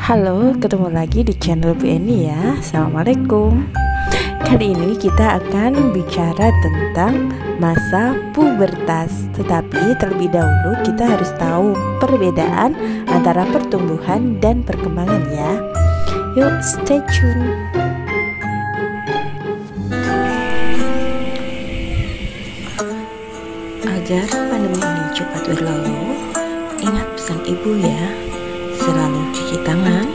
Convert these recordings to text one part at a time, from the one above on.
Halo, ketemu lagi di channel Bu Eni ya. Assalamualaikum. Kali ini kita akan bicara tentang masa pubertas. Tetapi terlebih dahulu kita harus tahu perbedaan antara pertumbuhan dan perkembangan ya. Yuk, stay tune. Agar pandemi ini cepat berlalu, ingat pesan ibu ya. Selalu cuci tangan,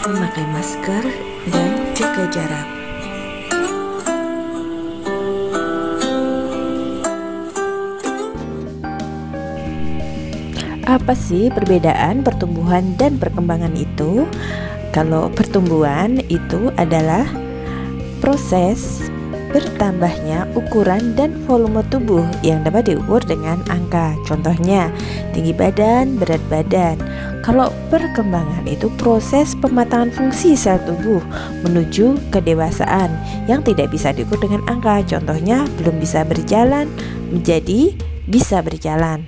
memakai masker, dan jaga jarak. Apa sih perbedaan pertumbuhan dan perkembangan itu? Kalau pertumbuhan itu adalah proses bertambahnya ukuran dan volume tubuh yang dapat diukur dengan angka. Contohnya, tinggi badan, berat badan. Kalau perkembangan itu proses pematangan fungsi sel tubuh menuju kedewasaan yang tidak bisa diukur dengan angka. Contohnya, belum bisa berjalan menjadi bisa berjalan.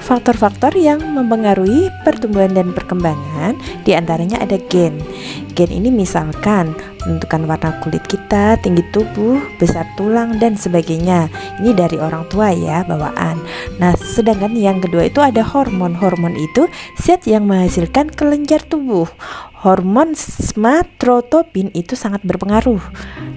Faktor-faktor yang mempengaruhi pertumbuhan dan perkembangan diantaranya ada gen. Gen ini misalkan menentukan warna kulit kita, tinggi tubuh, besar tulang, dan sebagainya. Ini dari orang tua ya, bawaan. Nah, sedangkan yang kedua itu ada hormon. Hormon itu zat yang menghasilkan kelenjar tubuh. Hormon somatotropin itu sangat berpengaruh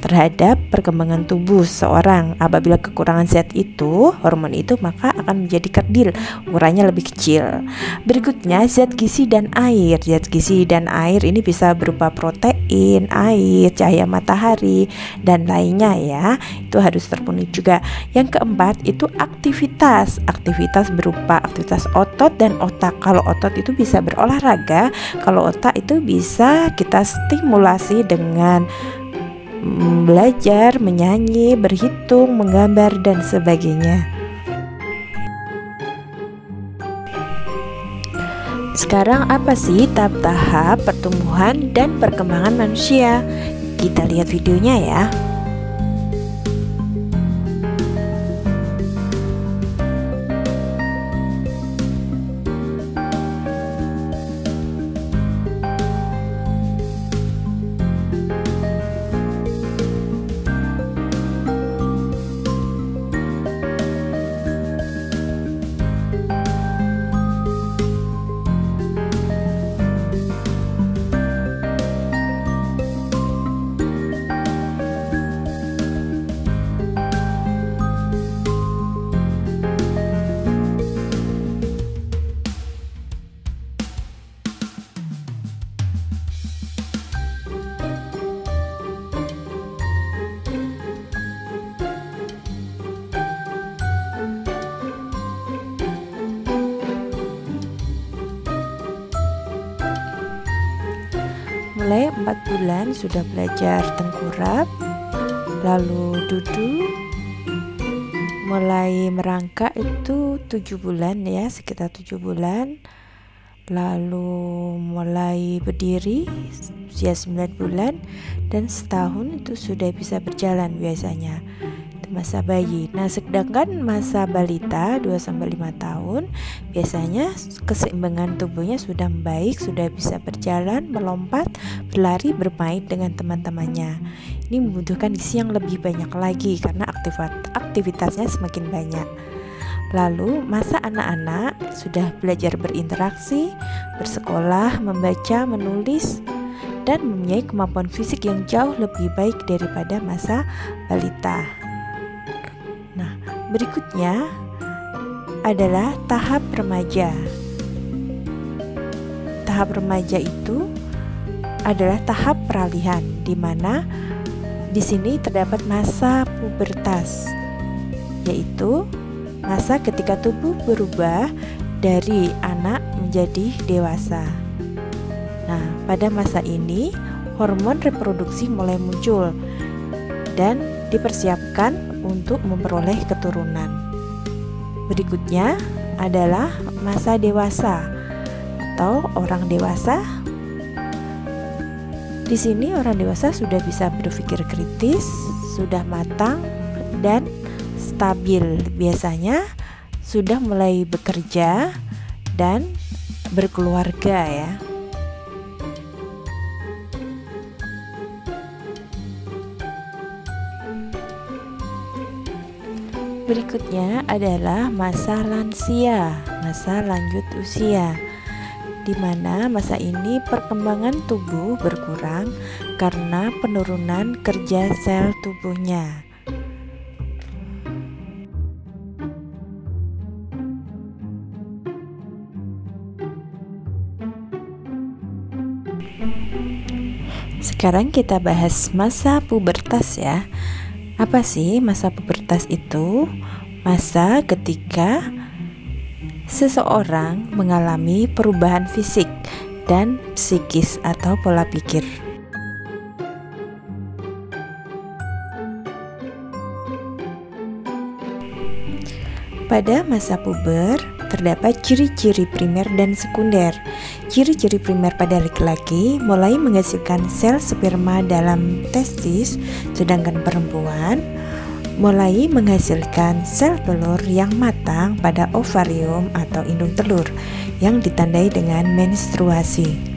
terhadap perkembangan tubuh seorang. Apabila kekurangan zat itu, hormon itu, maka akan menjadi kerdil, ukurannya lebih kecil. Berikutnya zat gizi dan air. Zat gizi dan air ini bisa berupa protein, air, cahaya matahari, dan lainnya ya. Itu harus terpenuhi juga. Yang keempat itu aktivitas. Aktivitas berupa aktivitas otot dan otak. Kalau otot itu bisa berolahraga, kalau otak itu bisa kita stimulasi dengan belajar, menyanyi, berhitung, menggambar, dan sebagainya. Sekarang apa sih tahap-tahap pertumbuhan dan perkembangan manusia? Kita lihat videonya ya. Mulai 4 bulan sudah belajar tengkurap, lalu duduk. Mulai merangkak itu 7 bulan ya, sekitar 7 bulan. Lalu mulai berdiri usia 9 bulan, dan setahun itu sudah bisa berjalan biasanya. Masa bayi. Nah, sedangkan masa balita 2-5 tahun biasanya keseimbangan tubuhnya sudah baik, sudah bisa berjalan, melompat, berlari, bermain dengan teman-temannya. Ini membutuhkan gizi yang lebih banyak lagi karena aktivitasnya semakin banyak. Lalu masa anak-anak sudah belajar berinteraksi, bersekolah, membaca, menulis, dan mempunyai kemampuan fisik yang jauh lebih baik daripada masa balita. Nah, berikutnya adalah tahap remaja. Tahap remaja itu adalah tahap peralihan, di mana di sini terdapat masa pubertas, yaitu masa ketika tubuh berubah dari anak menjadi dewasa. Nah, pada masa ini hormon reproduksi mulai muncul dan dipersiapkan untuk memperoleh keturunan. Berikutnya adalah masa dewasa atau orang dewasa. Di sini orang dewasa sudah bisa berpikir kritis, sudah matang, dan stabil, biasanya sudah mulai bekerja dan berkeluarga ya. Berikutnya adalah masa lansia, masa lanjut usia, di mana masa ini perkembangan tubuh berkurang karena penurunan kerja sel tubuhnya. Sekarang kita bahas masa pubertas ya. Apa sih masa pubertas itu? Masa ketika seseorang mengalami perubahan fisik dan psikis atau pola pikir. Pada masa puber terdapat ciri-ciri primer dan sekunder. Ciri-ciri primer pada laki-laki mulai menghasilkan sel sperma dalam testis, sedangkan perempuan mulai menghasilkan sel telur yang matang pada ovarium atau indung telur yang ditandai dengan menstruasi.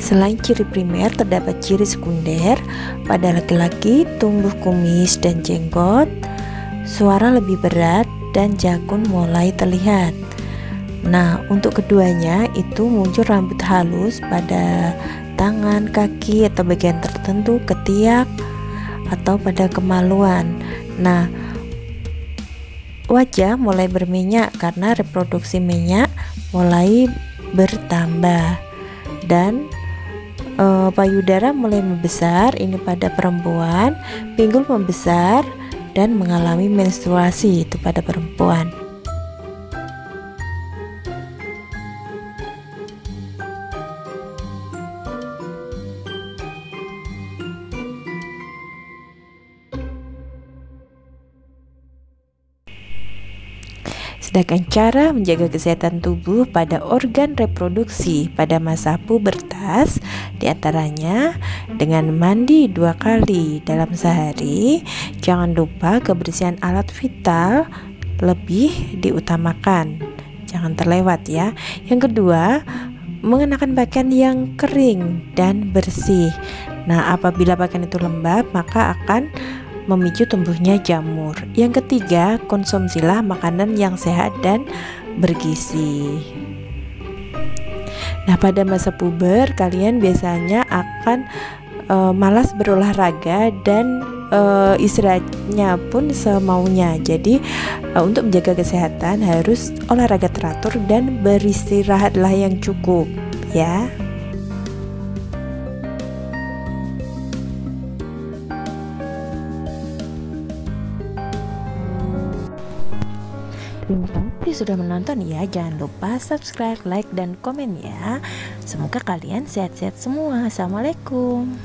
Selain ciri primer, terdapat ciri sekunder. Pada laki-laki, tumbuh kumis dan jenggot, suara lebih berat, dan jakun mulai terlihat. Nah, untuk keduanya itu muncul rambut halus pada tangan, kaki, atau bagian tertentu, ketiak, atau pada kemaluan. Nah, wajah mulai berminyak karena reproduksi minyak mulai bertambah, dan payudara mulai membesar, ini pada perempuan, pinggul membesar dan mengalami menstruasi, itu pada perempuan. Sedangkan cara menjaga kesehatan tubuh pada organ reproduksi pada masa pubertas diantaranya dengan mandi 2 kali dalam sehari. Jangan lupa kebersihan alat vital lebih diutamakan, jangan terlewat ya. Yang kedua, mengenakan pakaian yang kering dan bersih. Nah, apabila pakaian itu lembab maka akan memicu tumbuhnya jamur. Yang ketiga, konsumsilah makanan yang sehat dan bergizi. Nah, pada masa puber kalian biasanya akan malas berolahraga dan istirahatnya pun semaunya. Jadi untuk menjaga kesehatan harus olahraga teratur dan beristirahatlah yang cukup ya. Terima kasih sudah menonton ya. Jangan lupa subscribe, like, dan komen ya. Semoga kalian sehat-sehat semua. Assalamualaikum.